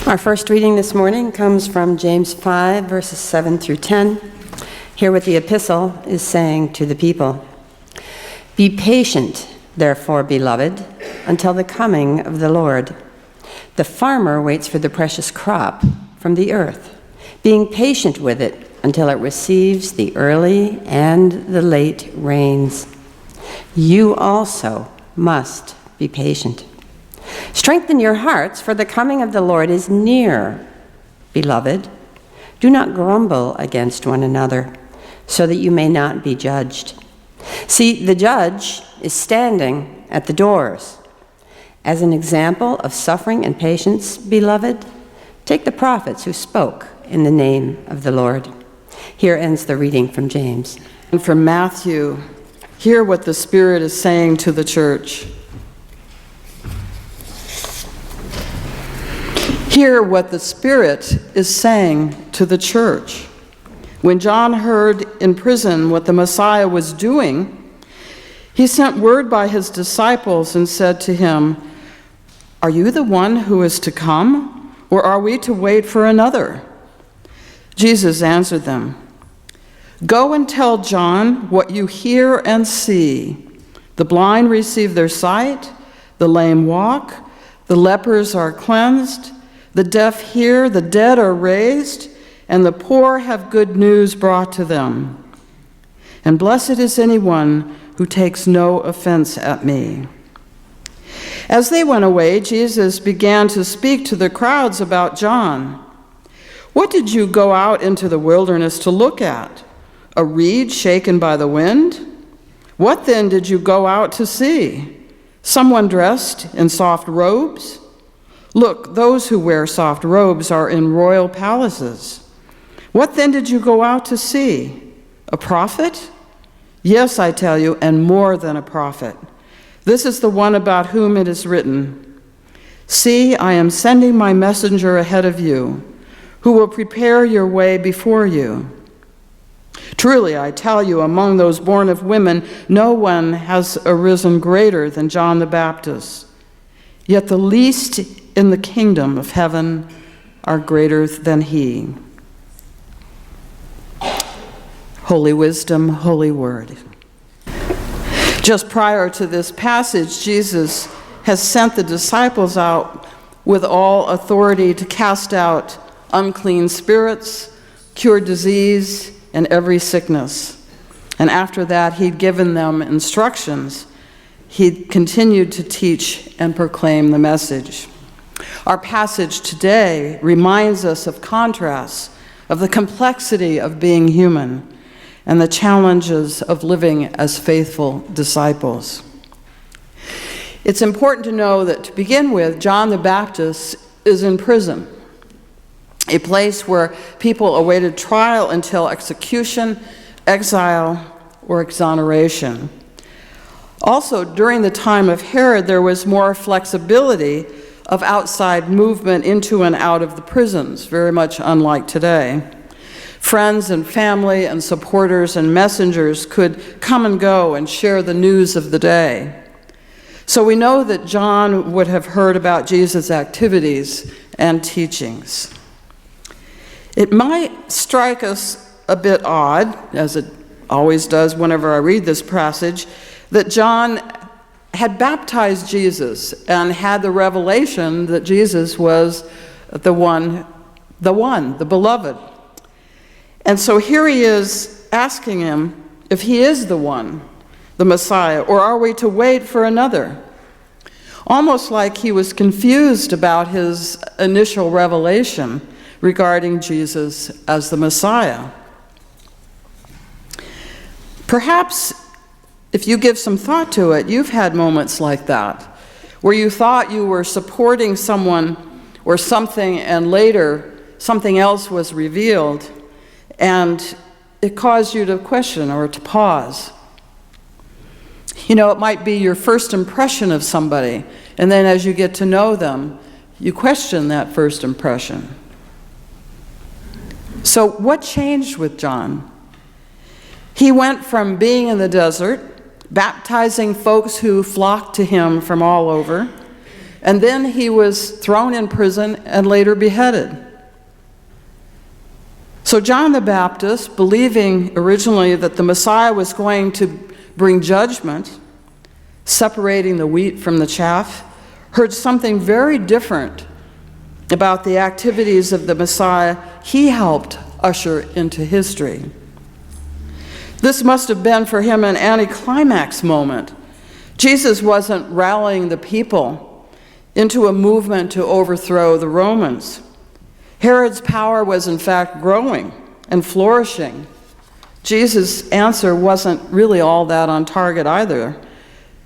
Our first reading this morning comes from James 5, verses 7 through 10. Hear what the epistle is saying to the people. Be patient, therefore, beloved, until the coming of the Lord. The farmer waits for the precious crop from the earth, being patient with it until it receives the early and the late rains. You also must be patient. Strengthen your hearts, for the coming of the Lord is near. Beloved, do not grumble against one another, so that you may not be judged. See, the judge is standing at the doors. As an example of suffering and patience, beloved, take the prophets who spoke in the name of the Lord. Here ends the reading from James. And from Matthew, hear what the Spirit is saying to the church. Hear what the Spirit is saying to the church. When John heard in prison what the Messiah was doing, he sent word by his disciples and said to him, "Are you the one who is to come, or are we to wait for another?" Jesus answered them, "Go and tell John what you hear and see. The blind receive their sight, the lame walk, the lepers are cleansed, the deaf hear, the dead are raised, and the poor have good news brought to them. And blessed is anyone who takes no offense at me." As they went away, Jesus began to speak to the crowds about John. "What did you go out into the wilderness to look at? A reed shaken by the wind? What then did you go out to see? Someone dressed in soft robes? Look, those who wear soft robes are in royal palaces. What then did you go out to see? A prophet? Yes, I tell you, and more than a prophet. This is the one about whom it is written, 'See, I am sending my messenger ahead of you, who will prepare your way before you.' Truly, I tell you, among those born of women, no one has arisen greater than John the Baptist. Yet the least in the kingdom of heaven are greater than he." Holy wisdom, holy word. Just prior to this passage, Jesus has sent the disciples out with all authority to cast out unclean spirits, cure disease, and every sickness. And after that, he'd given them instructions. He continued to teach and proclaim the message. Our passage today reminds us of contrasts, of the complexity of being human, and the challenges of living as faithful disciples. It's important to know that, to begin with, John the Baptist is in prison, a place where people awaited trial until execution, exile, or exoneration. Also, during the time of Herod, there was more flexibility of outside movement into and out of the prisons, very much unlike today. Friends and family and supporters and messengers could come and go and share the news of the day. So we know that John would have heard about Jesus' activities and teachings. It might strike us a bit odd, as it always does whenever I read this passage, that John had baptized Jesus and had the revelation that Jesus was the beloved. And so here he is asking him if he is the one, the Messiah, or are we to wait for another? Almost like he was confused about his initial revelation regarding Jesus as the Messiah. Perhaps, if you give some thought to it, you've had moments like that, where you thought you were supporting someone or something, and later something else was revealed, and it caused you to question or to pause. You know, it might be your first impression of somebody, and then as you get to know them, you question that first impression. So what changed with John? He went from being in the desert, baptizing folks who flocked to him from all over, and then he was thrown in prison and later beheaded. So John the Baptist, believing originally that the Messiah was going to bring judgment, separating the wheat from the chaff, heard something very different about the activities of the Messiah he helped usher into history. This must have been for him an anticlimax moment. Jesus wasn't rallying the people into a movement to overthrow the Romans. Herod's power was in fact growing and flourishing. Jesus' answer wasn't really all that on target either,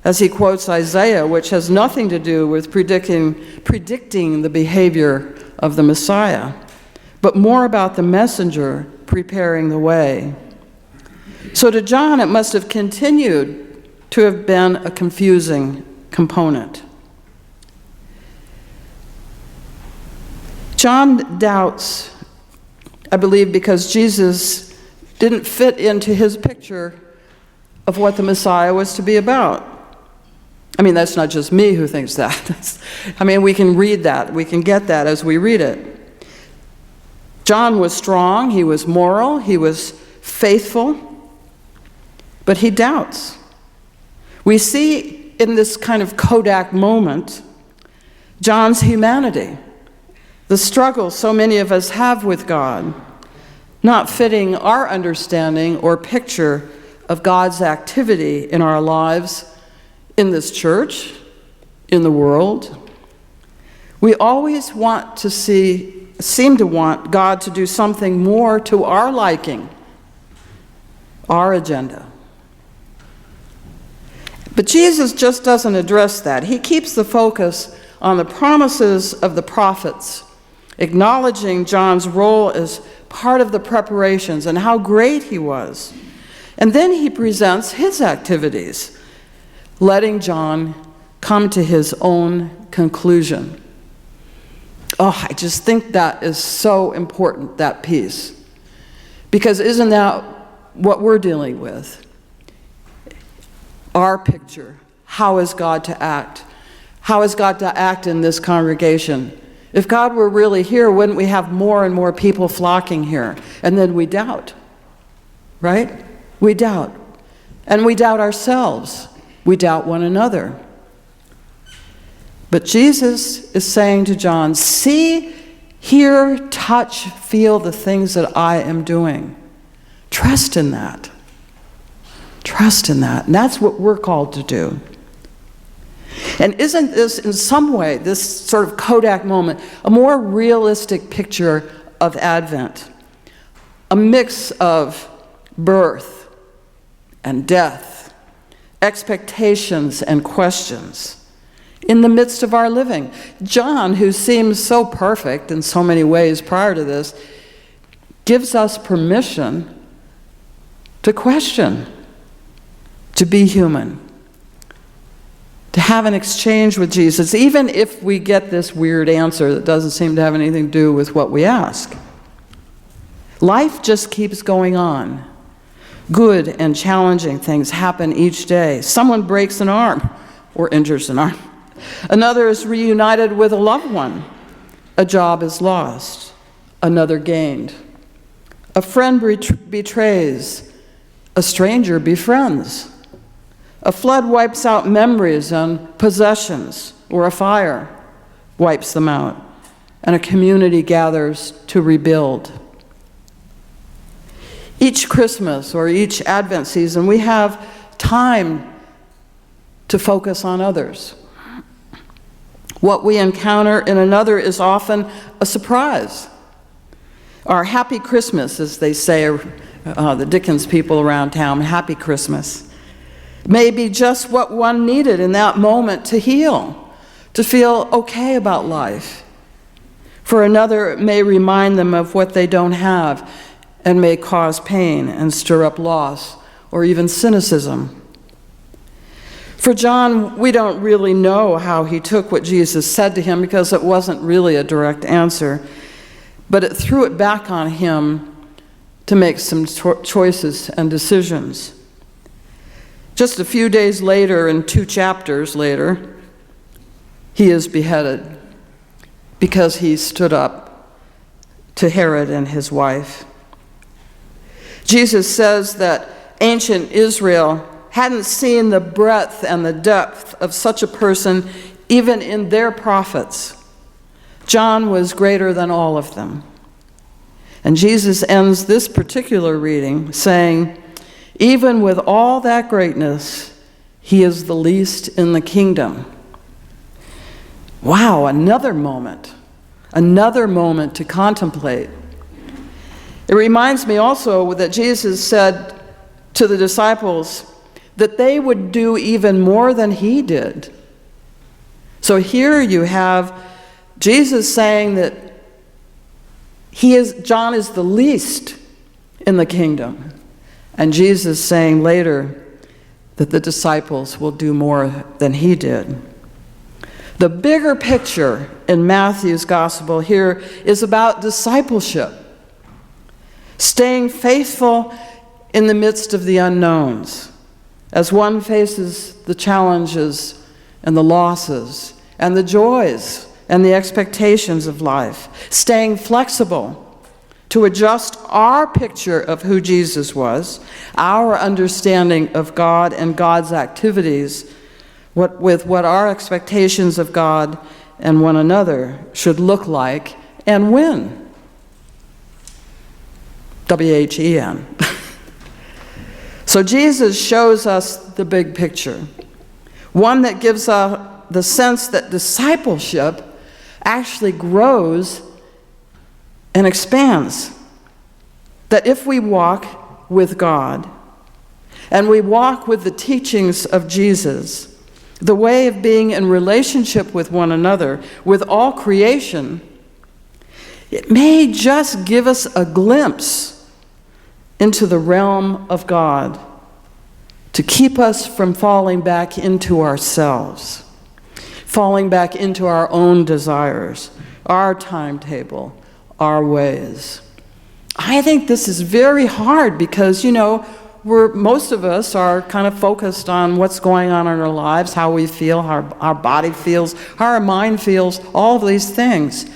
as he quotes Isaiah, which has nothing to do with predicting the behavior of the Messiah, but more about the messenger preparing the way. So to John, it must have continued to have been a confusing component. John doubts, I believe, because Jesus didn't fit into his picture of what the Messiah was to be about. I mean, that's not just me who thinks that. We can read that. We can get that as we read it. John was strong, he was moral, he was faithful, but he doubts. We see in this kind of Kodak moment John's humanity, the struggle so many of us have with God, not fitting our understanding or picture of God's activity in our lives, in this church, in the world. We always seem to want God to do something more to our liking, our agenda. But Jesus just doesn't address that. He keeps the focus on the promises of the prophets, acknowledging John's role as part of the preparations and how great he was. And then he presents his activities, letting John come to his own conclusion. Oh, I just think that is so important, that piece. Because isn't that what we're dealing with? Our picture. How is God to act? How is God to act in this congregation? If God were really here, wouldn't we have more and more people flocking here? And then we doubt, right? We doubt. And we doubt ourselves. We doubt one another. But Jesus is saying to John, see, hear, touch, feel the things that I am doing. Trust in that. Trust in that. And that's what we're called to do. And isn't this, in some way, this sort of Kodak moment, a more realistic picture of Advent? A mix of birth and death, expectations and questions in the midst of our living. John, who seems so perfect in so many ways prior to this, gives us permission to question, to be human, to have an exchange with Jesus, even if we get this weird answer that doesn't seem to have anything to do with what we ask. Life just keeps going on. Good and challenging things happen each day. Someone breaks an arm or injures an arm. Another is reunited with a loved one. A job is lost. Another gained. A friend betrays. A stranger befriends. A flood wipes out memories and possessions, or a fire wipes them out, and a community gathers to rebuild. Each Christmas or each Advent season, we have time to focus on others. What we encounter in another is often a surprise. Our happy Christmas, as they say, the Dickens people around town, happy Christmas, may be just what one needed in that moment to heal, to feel okay about life. For another, it may remind them of what they don't have and may cause pain and stir up loss or even cynicism. For John, we don't really know how he took what Jesus said to him because it wasn't really a direct answer, but it threw it back on him to make some choices and decisions. Just a few days later, and 2 chapters later, he is beheaded because he stood up to Herod and his wife. Jesus says that ancient Israel hadn't seen the breadth and the depth of such a person even in their prophets. John was greater than all of them. And Jesus ends this particular reading saying, even with all that greatness, he is the least in the kingdom. Wow, another moment to contemplate. It reminds me also that Jesus said to the disciples that they would do even more than he did. So here you have Jesus saying that John is the least in the kingdom. And Jesus saying later that the disciples will do more than he did. The bigger picture in Matthew's gospel here is about discipleship. Staying faithful in the midst of the unknowns, as one faces the challenges and the losses and the joys and the expectations of life. Staying flexible to adjust our picture of who Jesus was, our understanding of God and God's activities, with what our expectations of God and one another should look like and when. W-H-E-N. So Jesus shows us the big picture, one that gives us the sense that discipleship actually grows and expands. That if we walk with God and we walk with the teachings of Jesus, the way of being in relationship with one another, with all creation, it may just give us a glimpse into the realm of God to keep us from falling back into ourselves, falling back into our own desires, our timetable, our ways. I think this is very hard because, most of us are kind of focused on what's going on in our lives, how we feel, how our body feels, how our mind feels, all of these things.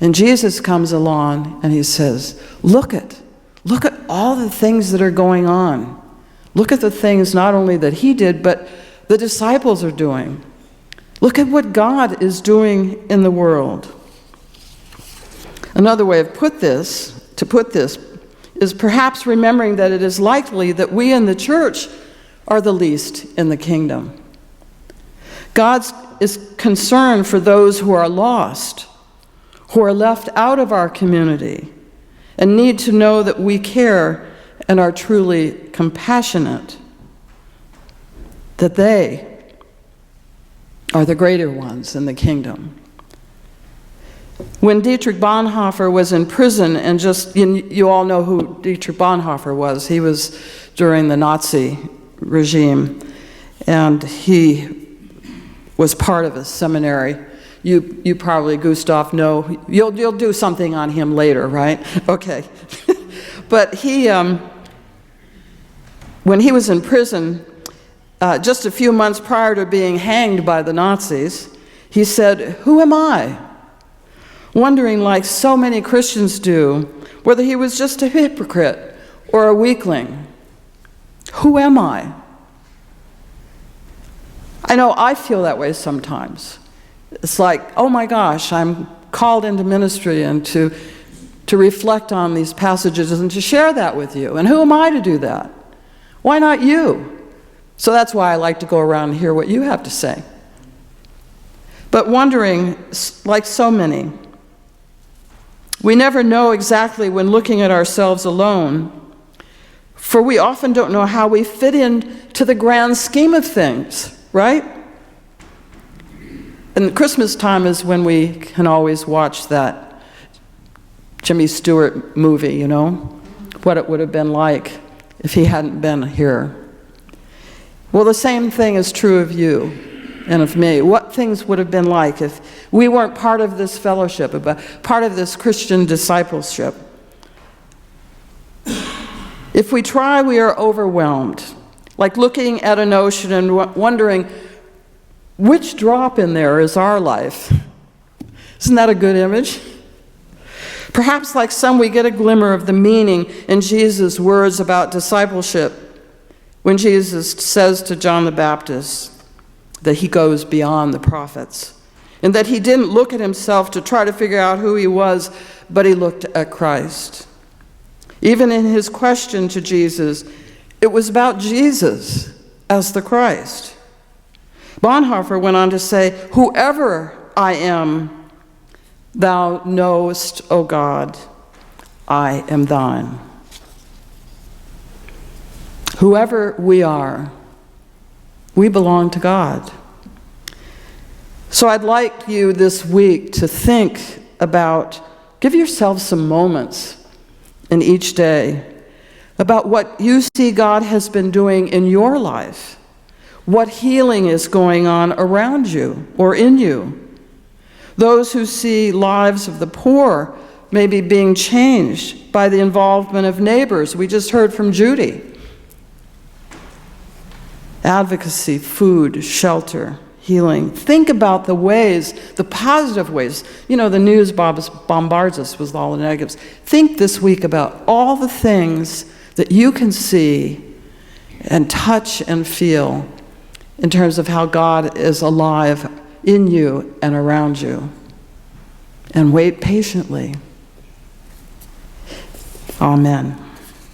And Jesus comes along and he says, look at all the things that are going on. Look at the things not only that he did, but the disciples are doing. Look at what God is doing in the world. Another way to put this is perhaps remembering that it is likely that we in the church are the least in the kingdom. God is concerned for those who are lost, who are left out of our community, and need to know that we care and are truly compassionate, that they are the greater ones in the kingdom. When Dietrich Bonhoeffer was in prison, and you all know who Dietrich Bonhoeffer was. He was during the Nazi regime, and he was part of a seminary. You probably, Gustav, know. You'll do something on him later, right? Okay. But he, when he was in prison, just a few months prior to being hanged by the Nazis, he said, "Who am I?" Wondering, like so many Christians do, whether he was just a hypocrite or a weakling. Who am I? I know I feel that way sometimes. It's like, oh my gosh, I'm called into ministry and to reflect on these passages and to share that with you. And who am I to do that? Why not you? So that's why I like to go around and hear what you have to say. But wondering, like so many, we never know exactly when looking at ourselves alone, for we often don't know how we fit into the grand scheme of things, right? And Christmas time is when we can always watch that Jimmy Stewart movie, what it would have been like if he hadn't been here. Well, the same thing is true of you and of me. What things would have been like if we weren't part of this fellowship, part of this Christian discipleship? If we try, we are overwhelmed, like looking at an ocean and wondering, which drop in there is our life? Isn't that a good image? Perhaps like some, we get a glimmer of the meaning in Jesus' words about discipleship when Jesus says to John the Baptist that he goes beyond the prophets, and that he didn't look at himself to try to figure out who he was, but he looked at Christ. Even in his question to Jesus, it was about Jesus as the Christ. Bonhoeffer went on to say, "Whoever I am, thou knowest, O God, I am thine." Whoever we are, we belong to God. So I'd like you this week to think about, give yourself some moments in each day about what you see God has been doing in your life, what healing is going on around you or in you. Those who see lives of the poor maybe being changed by the involvement of neighbors. We just heard from Judy. Advocacy, food, shelter, healing. Think about the ways, the positive ways. You know, the news bombards us with all the negatives. Think this week about all the things that you can see and touch and feel in terms of how God is alive in you and around you. And wait patiently. Amen.